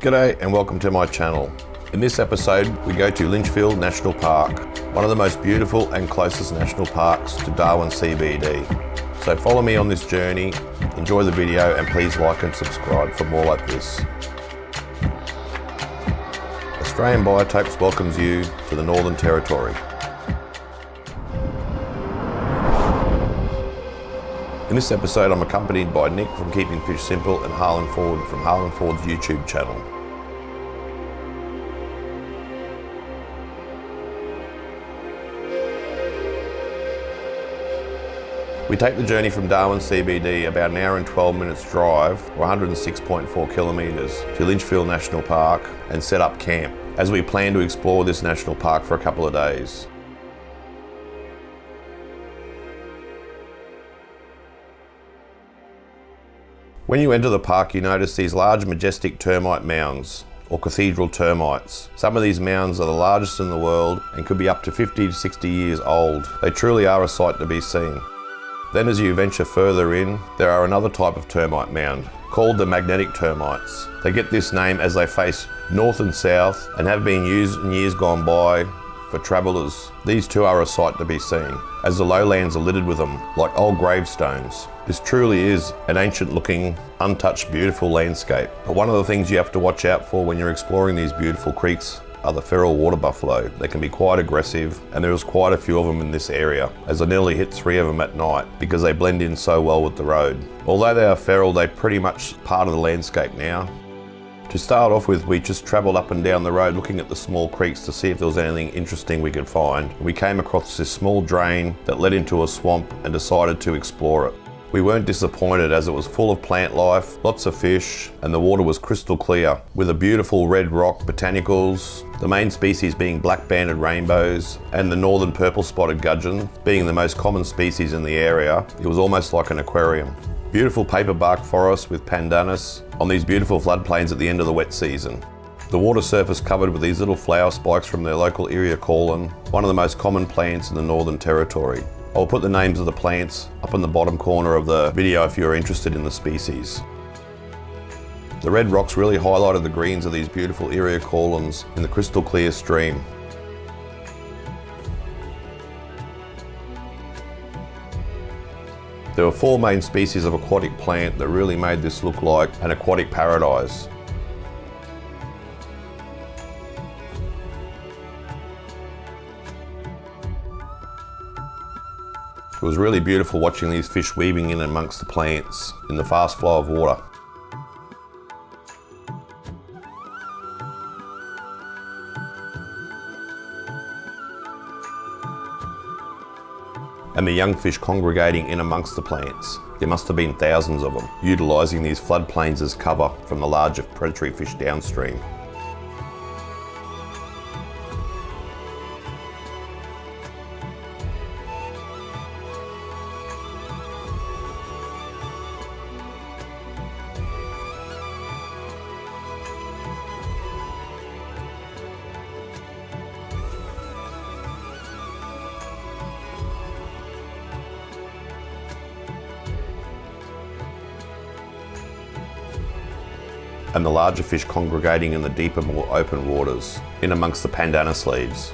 G'day and welcome to my channel. In this episode, we go to Litchfield National Park, one of the most beautiful and closest national parks to Darwin CBD. So follow me on this journey, enjoy the video, and please like and subscribe for more like this. Australian Biotopes welcomes you to the Northern Territory. In this episode, I'm accompanied by Nick from Keeping Fish Simple and Harlan Ford from Harlan Ford's YouTube channel. We take the journey from Darwin CBD, about an hour and 12 minutes drive, or 106.4 kilometres, to Litchfield National Park and set up camp, as we plan to explore this national park for a couple of days. When you enter the park, you notice these large majestic termite mounds, or cathedral termites. Some of these mounds are the largest in the world and could be up to 50 to 60 years old. They truly are a sight to be seen. Then as you venture further in, there are another type of termite mound, called the magnetic termites. They get this name as they face north and south and have been used in years gone by for travellers. These too are a sight to be seen, as the lowlands are littered with them, like old gravestones. This truly is an ancient looking, untouched, beautiful landscape. But one of the things you have to watch out for when you're exploring these beautiful creeks are the feral water buffalo. They can be quite aggressive, and there was quite a few of them in this area, as I nearly hit 3 of them at night because they blend in so well with the road. Although they are feral, they're pretty much part of the landscape now. To start off with, we just travelled up and down the road looking at the small creeks to see if there was anything interesting we could find. We came across this small drain that led into a swamp and decided to explore it. We weren't disappointed, as it was full of plant life, lots of fish, and the water was crystal clear, with a beautiful red rock botanicals, the main species being black-banded rainbows, and the northern purple-spotted gudgeon being the most common species in the area. It was almost like an aquarium. Beautiful paperbark forest with pandanus on these beautiful floodplains at the end of the wet season. The water surface covered with these little flower spikes from their local Eriocolon, one of the most common plants in the Northern Territory. I'll put the names of the plants up in the bottom corner of the video if you're interested in the species. The red rocks really highlighted the greens of these beautiful Eriocolons in the crystal clear stream. There were 4 main species of aquatic plant that really made this look like an aquatic paradise. It was really beautiful watching these fish weaving in amongst the plants in the fast flow of water. And the young fish congregating in amongst the plants. There must have been thousands of them, utilising these floodplains as cover from the larger predatory fish downstream. And the larger fish congregating in the deeper, more open waters, in amongst the pandanus leaves.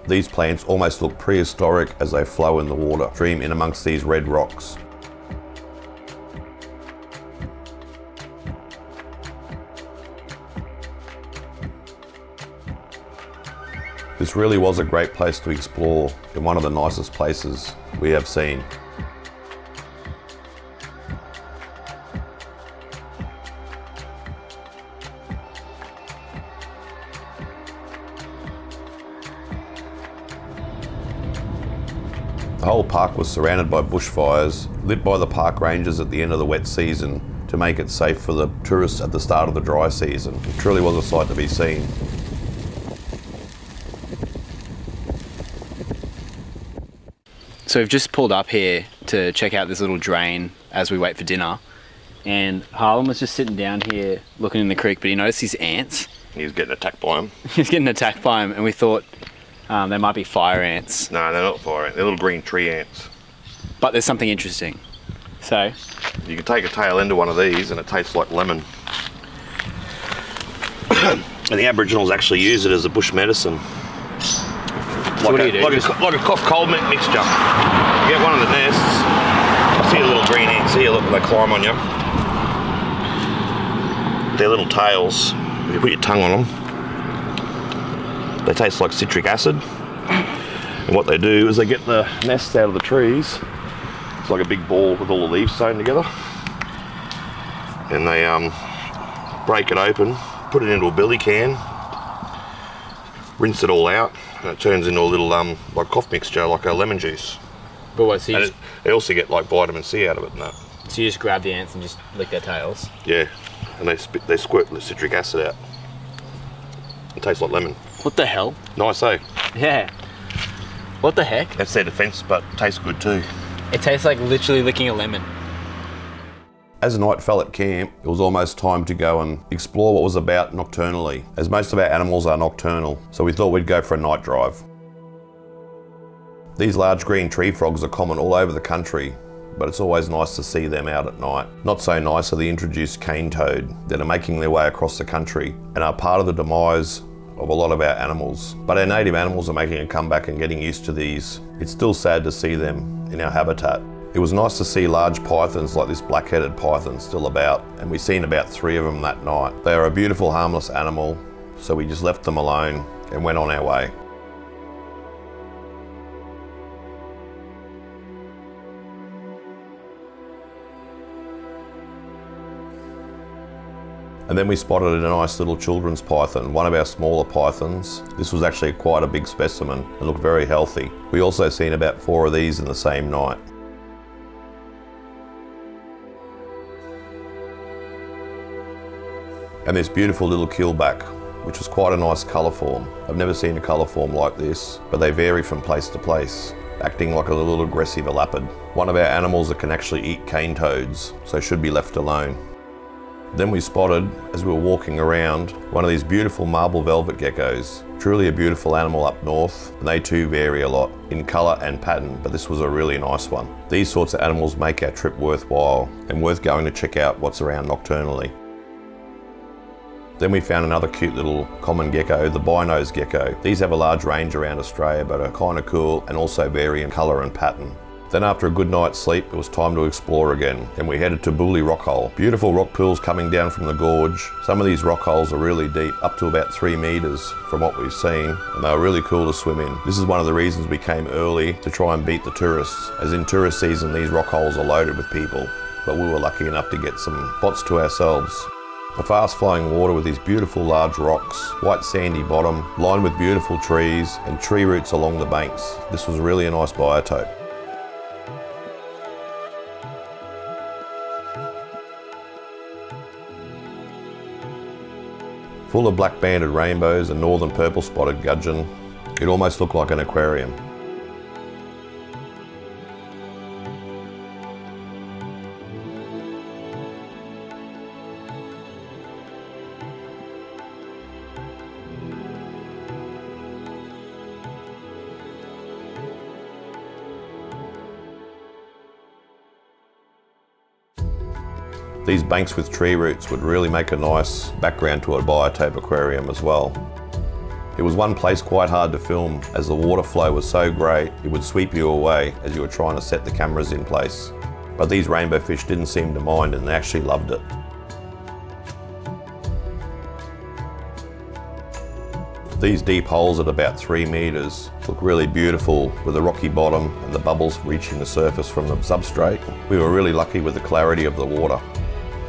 These plants almost look prehistoric as they flow in the water stream in amongst these red rocks. This really was a great place to explore, and one of the nicest places we have seen. The whole park was surrounded by bushfires, lit by the park rangers at the end of the wet season to make it safe for the tourists at the start of the dry season. It truly was a sight to be seen. So we've just pulled up here to check out this little drain as we wait for dinner. And Harlan was just sitting down here looking in the creek, but he noticed these ants. He was getting attacked by them. He was getting attacked by them, and we thought they might be fire ants. No, they're not fire ants. They're little green tree ants. But there's something interesting. So you can take a tail end of one of these and it tastes like lemon. And the Aboriginals actually use it as a bush medicine. So what do you do? Like a cough cold mixture. You get one of the nests. I see the little green ants here, look, they climb on you. Their little tails, if you put your tongue on them, they taste like citric acid. And what they do is they get the nests out of the trees. It's like a big ball with all the leaves sewn together. And they break it open, put it into a billy can, rinse it all out, and it turns into a little like cough mixture, like a lemon juice. But what, so you they also get like vitamin C out of it and that. So you just grab the ants and just lick their tails? Yeah, and they squirt the citric acid out. It tastes like lemon. What the hell? Nice, eh? Yeah. What the heck? That's their defence, but tastes good too. It tastes like literally licking a lemon. As night fell at camp, it was almost time to go and explore what was about nocturnally, as most of our animals are nocturnal, so we thought we'd go for a night drive. These large green tree frogs are common all over the country, but it's always nice to see them out at night. Not so nice are the introduced cane toad that are making their way across the country and are part of the demise of a lot of our animals. But our native animals are making a comeback and getting used to these. It's still sad to see them in our habitat. It was nice to see large pythons like this black-headed python still about, and we seen about 3 of them that night. They are a beautiful, harmless animal, so we just left them alone and went on our way. And then we spotted a nice little children's python, one of our smaller pythons. This was actually quite a big specimen and looked very healthy. We also seen about 4 of these in the same night. And this beautiful little keelback, which was quite a nice colour form. I've never seen a colour form like this, but they vary from place to place, acting like a little aggressive elapid. One of our animals that can actually eat cane toads, so should be left alone. Then we spotted, as we were walking around, one of these beautiful marble velvet geckos. Truly a beautiful animal up north, and they too vary a lot in colour and pattern, but this was a really nice one. These sorts of animals make our trip worthwhile and worth going to check out what's around nocturnally. Then we found another cute little common gecko, the bie-nosed gecko. These have a large range around Australia, but are kind of cool and also vary in colour and pattern. Then after a good night's sleep, it was time to explore again, and we headed to Bulli Rockhole. Beautiful rock pools coming down from the gorge. Some of these rock holes are really deep, up to about 3 metres from what we've seen, and they were really cool to swim in. This is one of the reasons we came early to try and beat the tourists, as in tourist season these rock holes are loaded with people, but we were lucky enough to get some spots to ourselves. The fast flowing water with these beautiful large rocks, white sandy bottom, lined with beautiful trees and tree roots along the banks. This was really a nice biotope. Full of black banded rainbows and northern purple spotted gudgeon, it almost looked like an aquarium. These banks with tree roots would really make a nice background to a biotope aquarium as well. It was one place quite hard to film, as the water flow was so great it would sweep you away as you were trying to set the cameras in place. But these rainbow fish didn't seem to mind, and they actually loved it. These deep holes at about 3 metres look really beautiful with the rocky bottom and the bubbles reaching the surface from the substrate. We were really lucky with the clarity of the water.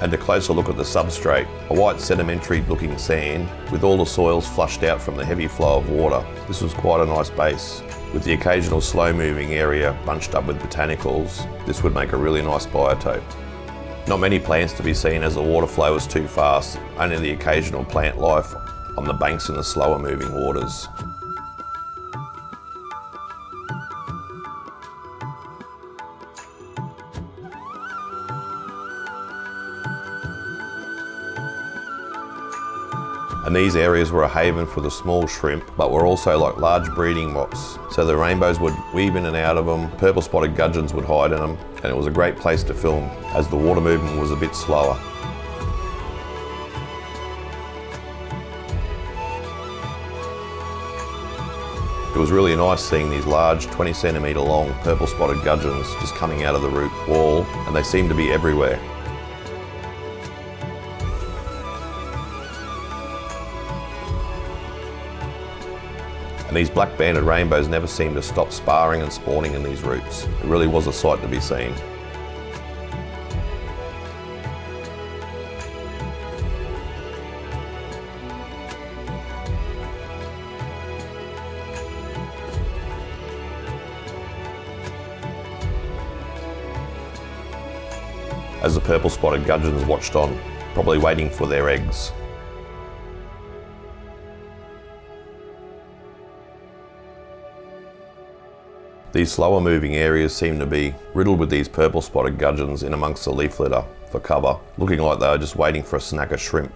And a closer look at the substrate, a white sedimentary looking sand with all the soils flushed out from the heavy flow of water. This was quite a nice base. With the occasional slow moving area bunched up with botanicals, this would make a really nice biotope. Not many plants to be seen as the water flow was too fast, only the occasional plant life on the banks in the slower moving waters. And these areas were a haven for the small shrimp, but were also like large breeding mops. So the rainbows would weave in and out of them, purple spotted gudgeons would hide in them, and it was a great place to film as the water movement was a bit slower. It was really nice seeing these large 20 centimetre long purple spotted gudgeons just coming out of the root wall, and they seemed to be everywhere. And these black banded rainbows never seemed to stop sparring and spawning in these roots. It really was a sight to be seen. As the purple spotted gudgeons watched on, probably waiting for their eggs. These slower moving areas seem to be riddled with these purple spotted gudgeons in amongst the leaf litter for cover, looking like they were just waiting for a snack of shrimp.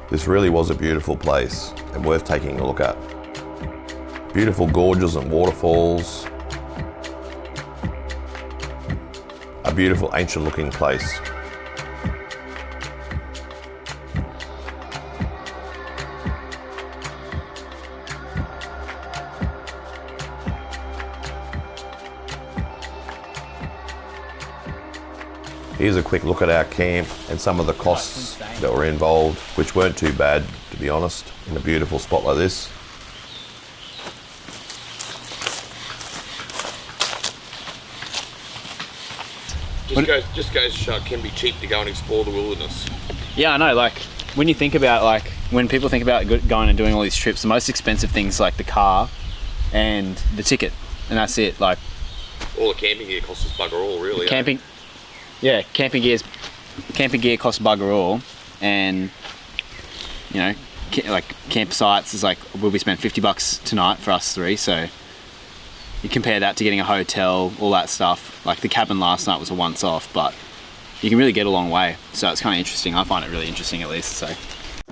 This really was a beautiful place and worth taking a look at. Beautiful gorges and waterfalls. A beautiful ancient looking place. Here's a quick look at our camp and some of the costs that were involved, which weren't too bad, to be honest, in a beautiful spot like this. Just goes to show it can be cheap to go and explore the wilderness. Yeah, I know, like, when you think about, like, when people think about going and doing all these trips, the most expensive things like the car and the ticket, and that's it, like... All the camping gear costs us bugger all, really. Camping gear costs bugger all, and you know, like campsites is like, will we spend $50 tonight for us three? So you compare that to getting a hotel, all that stuff. Like the cabin last night was a once off, but you can really get a long way. So it's kind of interesting. I find it really interesting, at least. So,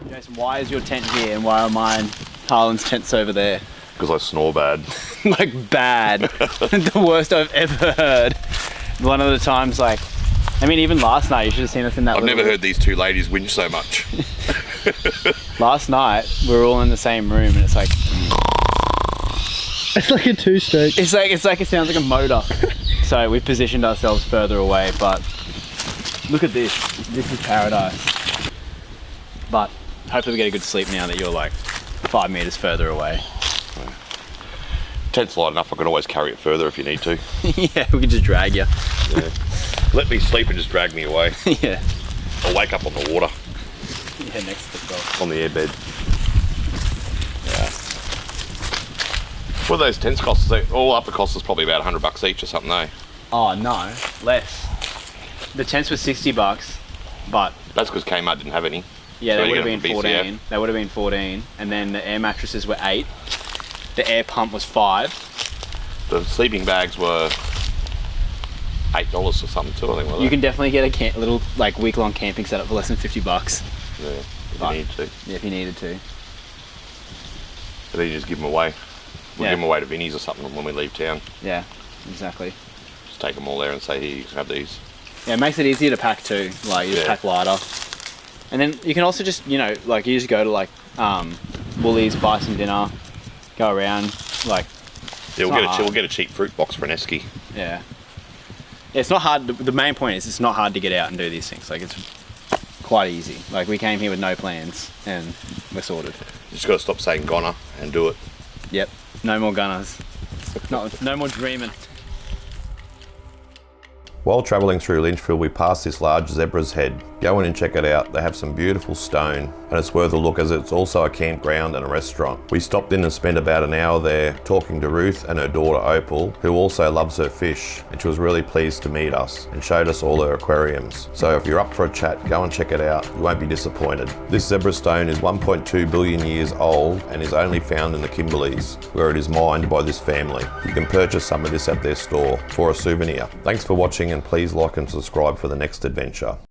Jason, why is your tent here and why are mine, Harlan's tent's over there? Because I snore bad. Like bad. The worst I've ever heard. One of the times, like, I mean, even last night, you should have seen us in that. I've never heard these two ladies whinge so much. Last night, we were all in the same room, and it's like... It's like a two-stroke. It's like it sounds like a motor. So we've positioned ourselves further away, but look at this. This is paradise. But hopefully we get a good sleep now that you're like 5 meters further away. Tent's light enough, I can always carry it further if you need to. Yeah, we can just drag you. Yeah. Let me sleep and just drag me away. Yeah. I'll wake up on the water. Yeah, next to the dog. On the airbed. Yeah. What are those tents cost? All up the cost is probably about $100 each or something, though. Oh no, less. The tents were $60, but that's because Kmart didn't have any. Yeah, So they you would have get been them from 14. They would have been 14, and then the air mattresses were 8. The air pump was 5. The sleeping bags were $8 or something too, I think. You can definitely get a little like week-long camping setup for less than $50. Yeah, if you need to. Yeah, if you needed to. But then you just give them away. We'll Yeah. give them away to Vinnie's or something when we leave town. Yeah, exactly. Just take them all there and say, here, you can have these. Yeah, it makes it easier to pack too. Like, you just pack lighter. And then you can also just, you know, like you just go to like Woolies, buy some dinner, go around, like, Yeah, not hard. we'll get a cheap fruit box for an esky. yeah. It's not hard. The main point is it's not hard to get out and do these things. Like, it's quite easy. Like, we came here with no plans and we're sorted. You just got to stop saying goner and do it. Yep. No more gunners. No more dreaming. While travelling through Litchfield, we passed this large zebra's head. Go in and check it out. They have some beautiful stone, and it's worth a look as it's also a campground and a restaurant. We stopped in and spent about an hour there talking to Ruth and her daughter Opal, who also loves her fish, and she was really pleased to meet us and showed us all her aquariums. So if you're up for a chat, go and check it out. You won't be disappointed. This zebra stone is 1.2 billion years old and is only found in the Kimberleys, where it is mined by this family. You can purchase some of this at their store for a souvenir. Thanks for watching, and please like and subscribe for the next adventure.